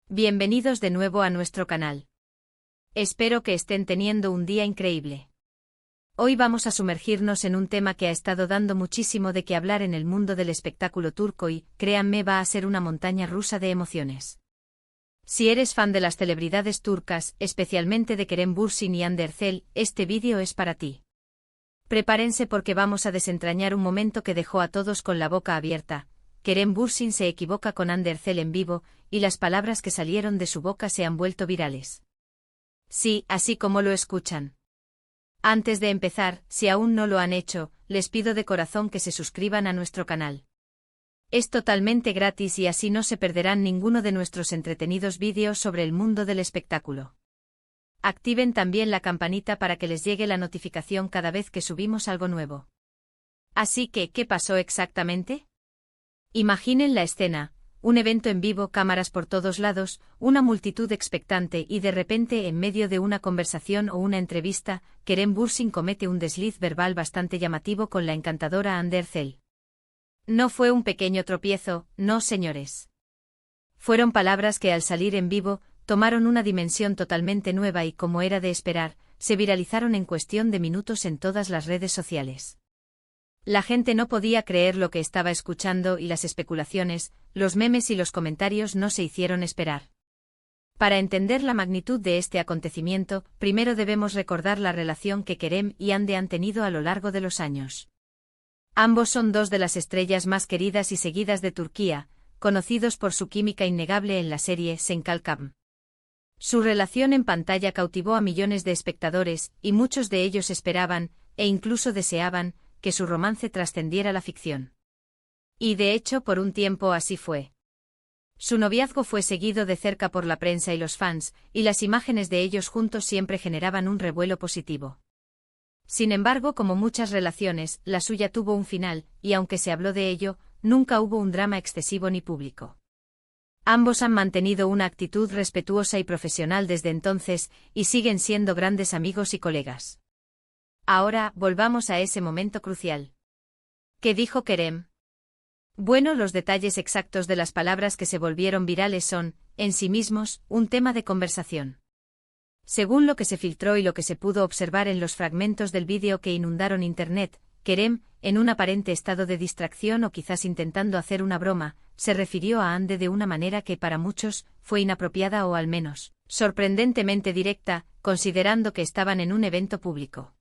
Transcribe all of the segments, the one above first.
Bienvenidos de nuevo a nuestro canal. Espero que estén teniendo un día increíble. Hoy vamos a sumergirnos en un tema que ha estado dando muchísimo de qué hablar en el mundo del espectáculo turco y, créanme, va a ser una montaña rusa de emociones. Si eres fan de las celebridades turcas, especialmente de Kerem Bürsin y Hande Erçel, este vídeo es para ti. Prepárense porque vamos a desentrañar un momento que dejó a todos con la boca abierta. Kerem Bürsin se equivoca con Hande Erçel en vivo, y las palabras que salieron de su boca se han vuelto virales. Sí, así como lo escuchan. Antes de empezar, si aún no lo han hecho, les pido de corazón que se suscriban a nuestro canal. Es totalmente gratis y así no se perderán ninguno de nuestros entretenidos vídeos sobre el mundo del espectáculo. Activen también la campanita para que les llegue la notificación cada vez que subimos algo nuevo. Así que, ¿qué pasó exactamente? Imaginen la escena, un evento en vivo, cámaras por todos lados, una multitud expectante y de repente en medio de una conversación o una entrevista, Kerem Bürsin comete un desliz verbal bastante llamativo con la encantadora Hande Erçel. No fue un pequeño tropiezo, no señores. Fueron palabras que al salir en vivo, tomaron una dimensión totalmente nueva y como era de esperar, se viralizaron en cuestión de minutos en todas las redes sociales. La gente no podía creer lo que estaba escuchando y las especulaciones, los memes y los comentarios no se hicieron esperar. Para entender la magnitud de este acontecimiento, primero debemos recordar la relación que Kerem y Hande han tenido a lo largo de los años. Ambos son dos de las estrellas más queridas y seguidas de Turquía, conocidos por su química innegable en la serie Sen Kalkam. Su relación en pantalla cautivó a millones de espectadores, y muchos de ellos esperaban, e incluso deseaban, que su romance trascendiera la ficción. Y de hecho por un tiempo así fue. Su noviazgo fue seguido de cerca por la prensa y los fans, y las imágenes de ellos juntos siempre generaban un revuelo positivo. Sin embargo, como muchas relaciones, la suya tuvo un final, y aunque se habló de ello, nunca hubo un drama excesivo ni público. Ambos han mantenido una actitud respetuosa y profesional desde entonces, y siguen siendo grandes amigos y colegas. Ahora, volvamos a ese momento crucial. ¿Qué dijo Kerem? Bueno, los detalles exactos de las palabras que se volvieron virales son, en sí mismos, un tema de conversación. Según lo que se filtró y lo que se pudo observar en los fragmentos del vídeo que inundaron Internet, Kerem, en un aparente estado de distracción o quizás intentando hacer una broma, se refirió a Hande de una manera que para muchos fue inapropiada o al menos, sorprendentemente directa, considerando que estaban en un evento público.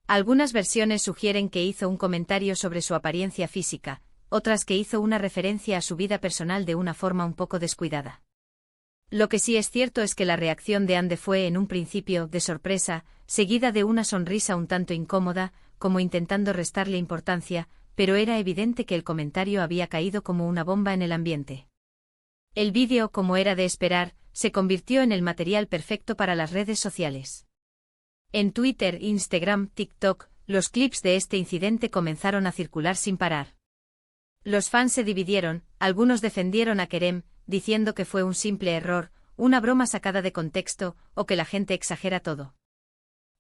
Algunas versiones sugieren que hizo un comentario sobre su apariencia física, otras que hizo una referencia a su vida personal de una forma un poco descuidada. Lo que sí es cierto es que la reacción de Hande fue en un principio de sorpresa, seguida de una sonrisa un tanto incómoda, como intentando restarle importancia, pero era evidente que el comentario había caído como una bomba en el ambiente. El vídeo, como era de esperar, se convirtió en el material perfecto para las redes sociales. En Twitter, Instagram, TikTok, los clips de este incidente comenzaron a circular sin parar. Los fans se dividieron, algunos defendieron a Kerem, diciendo que fue un simple error, una broma sacada de contexto, o que la gente exagera todo.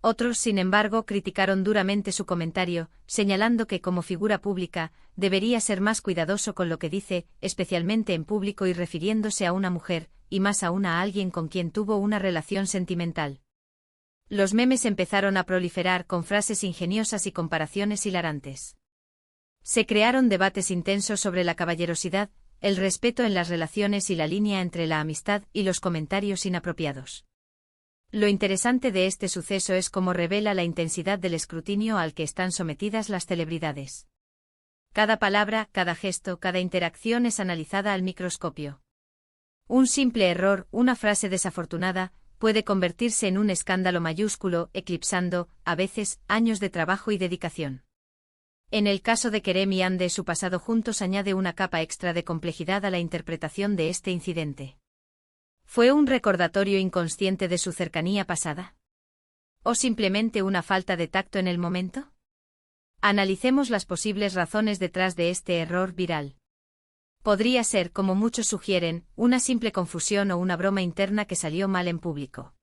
Otros, sin embargo, criticaron duramente su comentario, señalando que como figura pública, debería ser más cuidadoso con lo que dice, especialmente en público y refiriéndose a una mujer, y más aún a alguien con quien tuvo una relación sentimental. Los memes empezaron a proliferar con frases ingeniosas y comparaciones hilarantes. Se crearon debates intensos sobre la caballerosidad, el respeto en las relaciones y la línea entre la amistad y los comentarios inapropiados. Lo interesante de este suceso es cómo revela la intensidad del escrutinio al que están sometidas las celebridades. Cada palabra, cada gesto, cada interacción es analizada al microscopio. Un simple error, una frase desafortunada, puede convertirse en un escándalo mayúsculo, eclipsando, a veces, años de trabajo y dedicación. En el caso de Kerem y Hande, su pasado juntos añade una capa extra de complejidad a la interpretación de este incidente. ¿Fue un recordatorio inconsciente de su cercanía pasada? ¿O simplemente una falta de tacto en el momento? Analicemos las posibles razones detrás de este error viral. Podría ser, como muchos sugieren, una simple confusión o una broma interna que salió mal en público.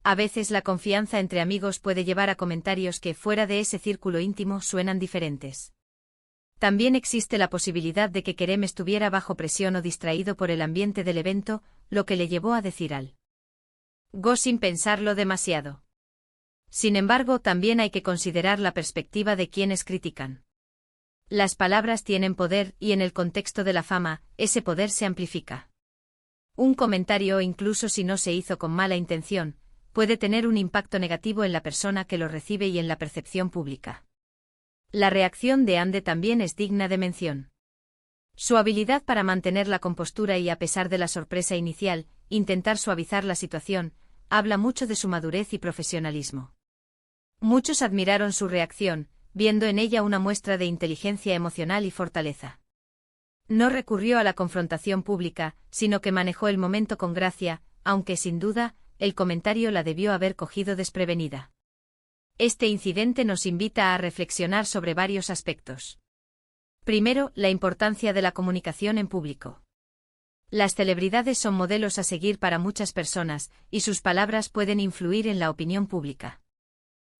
A veces la confianza entre amigos puede llevar a comentarios que, fuera de ese círculo íntimo, suenan diferentes. También existe la posibilidad de que Kerem estuviera bajo presión o distraído por el ambiente del evento, lo que le llevó a decir algo sin pensarlo demasiado. Sin embargo, también hay que considerar la perspectiva de quienes critican. Las palabras tienen poder y en el contexto de la fama, ese poder se amplifica. Un comentario, incluso si no se hizo con mala intención, puede tener un impacto negativo en la persona que lo recibe y en la percepción pública. La reacción de Ande también es digna de mención. Su habilidad para mantener la compostura y, a pesar de la sorpresa inicial, intentar suavizar la situación, habla mucho de su madurez y profesionalismo. Muchos admiraron su reacción, viendo en ella una muestra de inteligencia emocional y fortaleza. No recurrió a la confrontación pública, sino que manejó el momento con gracia, aunque sin duda, el comentario la debió haber cogido desprevenida. Este incidente nos invita a reflexionar sobre varios aspectos. Primero, la importancia de la comunicación en público. Las celebridades son modelos a seguir para muchas personas, y sus palabras pueden influir en la opinión pública.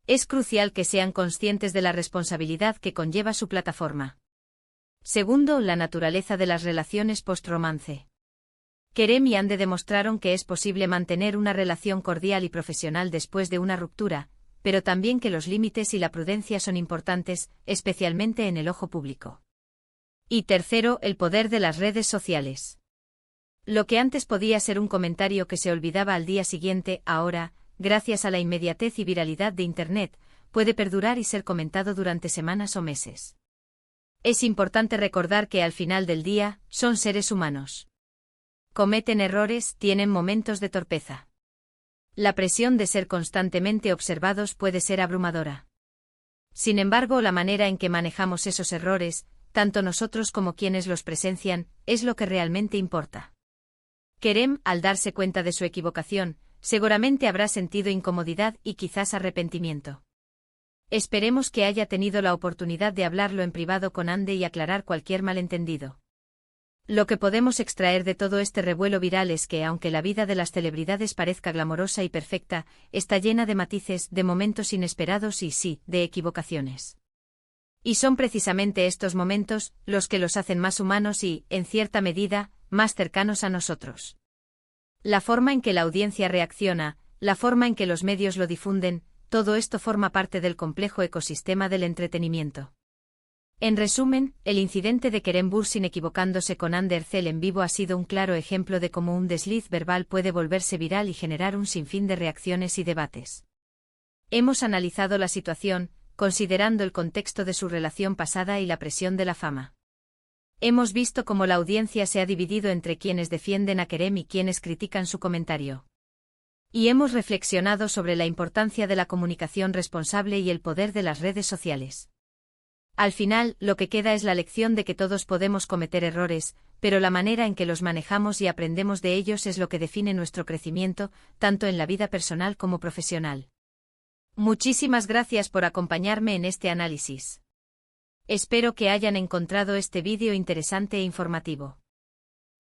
Es crucial que sean conscientes de la responsabilidad que conlleva su plataforma. Segundo, la naturaleza de las relaciones post-romance. Kerem y Ande demostraron que es posible mantener una relación cordial y profesional después de una ruptura, pero también que los límites y la prudencia son importantes, especialmente en el ojo público. Y tercero, el poder de las redes sociales. Lo que antes podía ser un comentario que se olvidaba al día siguiente, ahora, gracias a la inmediatez y viralidad de Internet, puede perdurar y ser comentado durante semanas o meses. Es importante recordar que al final del día, son seres humanos. Cometen errores, tienen momentos de torpeza. La presión de ser constantemente observados puede ser abrumadora. Sin embargo, la manera en que manejamos esos errores, tanto nosotros como quienes los presencian, es lo que realmente importa. Kerem, al darse cuenta de su equivocación, seguramente habrá sentido incomodidad y quizás arrepentimiento. Esperemos que haya tenido la oportunidad de hablarlo en privado con Ande y aclarar cualquier malentendido. Lo que podemos extraer de todo este revuelo viral es que, aunque la vida de las celebridades parezca glamorosa y perfecta, está llena de matices, de momentos inesperados y sí, de equivocaciones. Y son precisamente estos momentos los que los hacen más humanos y, en cierta medida, más cercanos a nosotros. La forma en que la audiencia reacciona, la forma en que los medios lo difunden, todo esto forma parte del complejo ecosistema del entretenimiento. En resumen, el incidente de Kerem Bürsin equivocándose con Ande Erçel en vivo ha sido un claro ejemplo de cómo un desliz verbal puede volverse viral y generar un sinfín de reacciones y debates. Hemos analizado la situación, considerando el contexto de su relación pasada y la presión de la fama. Hemos visto cómo la audiencia se ha dividido entre quienes defienden a Kerem y quienes critican su comentario. Y hemos reflexionado sobre la importancia de la comunicación responsable y el poder de las redes sociales. Al final, lo que queda es la lección de que todos podemos cometer errores, pero la manera en que los manejamos y aprendemos de ellos es lo que define nuestro crecimiento, tanto en la vida personal como profesional. Muchísimas gracias por acompañarme en este análisis. Espero que hayan encontrado este vídeo interesante e informativo.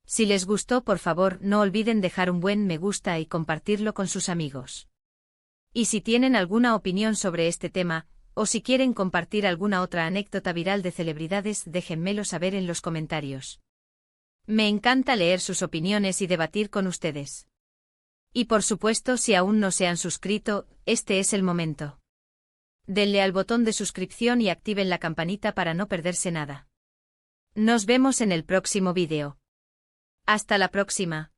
Si les gustó, por favor, no olviden dejar un buen me gusta y compartirlo con sus amigos. Y si tienen alguna opinión sobre este tema, o si quieren compartir alguna otra anécdota viral de celebridades, déjenmelo saber en los comentarios. Me encanta leer sus opiniones y debatir con ustedes. Y por supuesto, si aún no se han suscrito, este es el momento. Denle al botón de suscripción y activen la campanita para no perderse nada. Nos vemos en el próximo vídeo. Hasta la próxima.